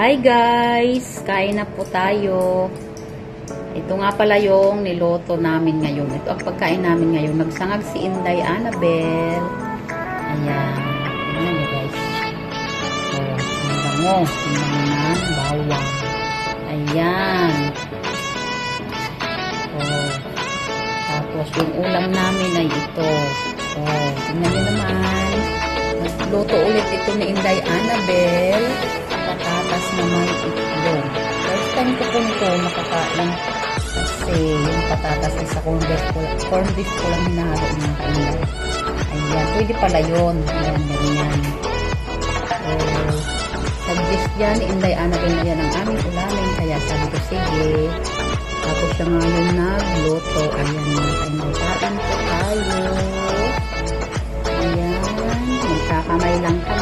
Hi guys! Kain na po tayo. Ito nga pala yung niloto namin ngayon. Ito ang pagkain namin ngayon. Nagsangag si Inday Annabel. Ayan. Tingnan nyo guys. So, ang bango. Tingnan ng bawang. Ayan. So, tapos yung ulam namin ay ito. So, tingnan nyo naman. Nagluto ulit ito ni Inday Annabel. Patatas na may itlog. First time ko po nito makakain kasi yung patatas ay sa corn beef ko lang hinahalo ng kanila. Ayan, pwede pala yun. Ayan, ganyan. So, suggest dyan, Inday Annabel na yan ang aming ulamin. Kaya sabi ko, sige. Tapos siya nga yung nagluto. Ayan, kain po tayo. Ayan, magkakamay lang kami.